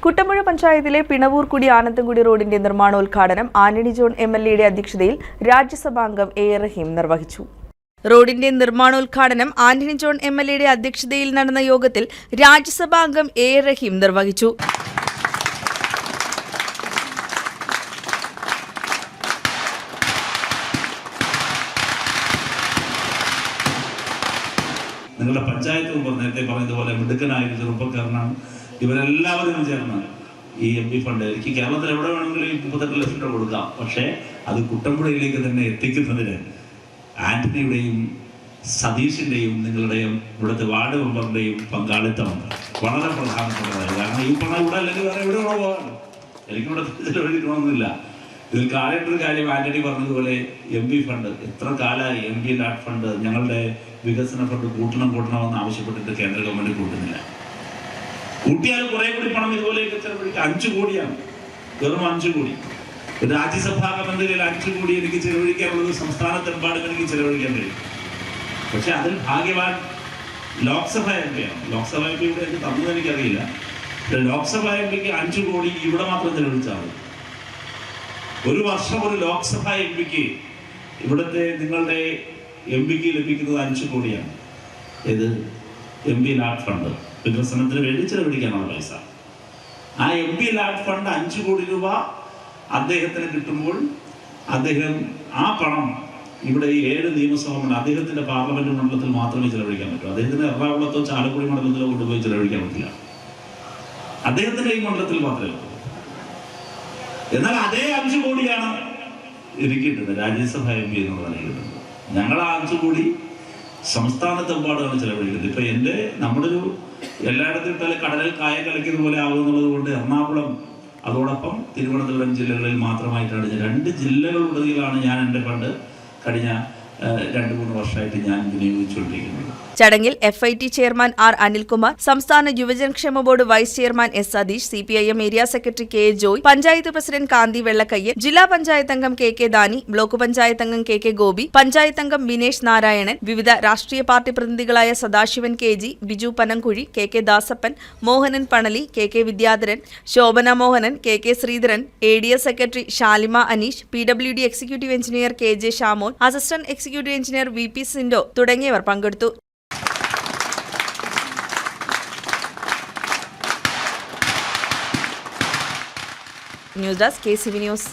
കുട്ടമ്പുഴ പഞ്ചായത്തിലെ പിണവൂർക്കുടി ആനന്ദൻകുടി റോഡിന്റെ നിർമ്മാണോദ്ഘാടനം ആന്റണി ജോൺ എംഎൽഎയുടെ അധ്യക്ഷതയിൽ രാജ്യസഭാംഗം എ റഹീം നിർവഹിച്ചു. റോഡിന്റെ നിർമ്മാണോദ്ഘാടനം ആന്റണി ജോൺ എംഎൽഎയുടെ അധ്യക്ഷതയിൽ നടന്ന യോഗത്തിൽ രാജ്യസഭാംഗം എ റഹീം നിർവഹിച്ചു. നിങ്ങളുടെ പഞ്ചായത്ത് മെമ്പർ നേരത്തെ പറഞ്ഞതുപോലെ മിടുക്കനായ ചെറുപ്പക്കാരനാണ്. ഇവരെല്ലാവരും ചേർന്ന് ഈ MP ഫണ്ട് എനിക്ക് കേരളത്തിൽ എവിടെ വേണമെങ്കിലും 38 ലക്ഷം രൂപ കൊടുക്കാം. പക്ഷേ അത് കുട്ടമ്പുഴയിലേക്ക് തന്നെ എത്തിക്കുന്നതിന് ആന്റണിയുടെയും സതീഷിന്റെയും നിങ്ങളുടെയും ഇവിടുത്തെ വാർഡ് മെമ്പറിന്റെയും പങ്കാളിത്തം വളരെ പ്രധാനപ്പെട്ടതാണ്. കാരണം ഈ പണം ഇവിടെ അല്ലെങ്കിൽ വേറെ എവിടെ പോകാണ്, എനിക്കിവിടെ ചെലവഴിക്കണമെന്നില്ല. ഇതിൽ കാലത്തൊരു കാര്യം ആന്റണി പറഞ്ഞതുപോലെ MP ഫണ്ട് എത്ര കാലമായി MP ലാഡ് ഫണ്ട് ഞങ്ങളുടെ വികസന ഫണ്ട് കൂട്ടണമെന്ന് ആവശ്യപ്പെട്ടിട്ട് കേന്ദ്ര ഗവൺമെന്റ് കൂട്ടുന്നില്ല. കൂട്ടിയാൽ കുറെ കൂടി പണം ഇതുപോലെയൊക്കെ ചെലവഴിക്കുക. 5 കോടിയാണ്, വെറും 5 കോടി. രാജ്യസഭാ കമ്മിറ്റിയിൽ 5 കോടി എനിക്ക് ചെലവഴിക്കാനുള്ളത് സംസ്ഥാനത്തെമ്പാടും എനിക്ക് ചെലവഴിക്കാൻ കഴിയും. പക്ഷെ അതിൽ ഭാഗ്യവാൻ ലോക്സഭ MP ആണ്. ലോക്സഭ MP ഇവിടെ എനിക്ക് തന്നത് എനിക്കറിയില്ല. ലോക്സഭ MPക്ക് 5 കോടി ഇവിടെ മാത്രം ചെലവഴിച്ചാൽ മതി. ഒരു വർഷം ഒരു ലോക്സഭ MPക്ക് ഇവിടുത്തെ നിങ്ങളുടെ MPക്ക് ലഭിക്കുന്നത് 5 കോടിയാണ്. ഇത് MP ലാഡ് ഫണ്ട് വികസനത്തിന് വേണ്ടി ചെലവഴിക്കാനുള്ള പൈസ. ആ MP ലാഡ് ഫണ്ട് 5 കോടി രൂപ അദ്ദേഹത്തിന് കിട്ടുമ്പോൾ അദ്ദേഹം ആ പണം ഇവിടെ 7 നിയമസഭ മണ്ഡലം അദ്ദേഹത്തിന്റെ പാർലമെന്റ് മണ്ഡലത്തിൽ മാത്രമേ ചെലവഴിക്കാൻ പറ്റൂ. അദ്ദേഹത്തിന് എറണാകുളത്തോ ചാലക്കുടി മണ്ഡലത്തിലോ കൊണ്ടുപോയി ചെലവഴിക്കാൻ പറ്റില്ല. അദ്ദേഹത്തിന്റെ ഈ മണ്ഡലത്തിൽ മാത്രമേ ഉള്ളൂ. എന്നാൽ അതേ 5 കോടിയാണ് ഇരിക്കുന്നത് രാജ്യസഭ MP എന്നുള്ള നിലയിൽ കിട്ടുന്നത്. ഞങ്ങൾ ആ 5 കോടി സംസ്ഥാനത്തെമ്പാടാണ് ചെലവഴിക്കുന്നത്. ഇപ്പൊ നമ്മുടെ ഒരു എല്ലായിടത്തും ഇട്ടാൽ കടലിൽ കായ കളിക്കുന്ന പോലെ ആകുന്നുള്ളത് കൊണ്ട് എറണാകുളം അതോടൊപ്പം തിരുവനന്തപുരം ജില്ലകളിൽ മാത്രമായിട്ടാണ് 2 ജില്ലകളുടേതിലാണ് ഞാൻ എൻ്റെ ഫണ്ട് കഴിഞ്ഞ 2-3 വർഷമായിട്ട് ഞാൻ വിനിയോഗിച്ചുകൊണ്ടിരിക്കുന്നത്. ചടങ്ങിൽ FIT ചെയർമാൻ R അനിൽകുമാർ, സംസ്ഥാന യുവജനക്ഷേമ board vice chairman S Satheesh, CPIM area secretary K Joy, panchayat president Kanthi Vellakkayyan, ജില്ലാ പഞ്ചായത്ത് അംഗം KK ദാനി, ബ്ലോക്ക് പഞ്ചായത്ത് അംഗം KK ഗോപി, പഞ്ചായത്ത് അംഗം ബിനേഷ് നാരായണൻ, വിവിധ രാഷ്ട്രീയ പാർട്ടി പ്രതിനിധികളായ Sadasivan KG, Biju Panamkuzhy, KK Dasappan, Mohanan Panali, KK Vidyadharan, Shobhana Mohanan, KK Sreedharan, ADS secretary Shalima Aneesh, PWD executive engineer KJ Shamon, assistant executive engineer VP Sindo തുടങ്ങിയവർ പങ്കെടുത്തു. News desk KCV news.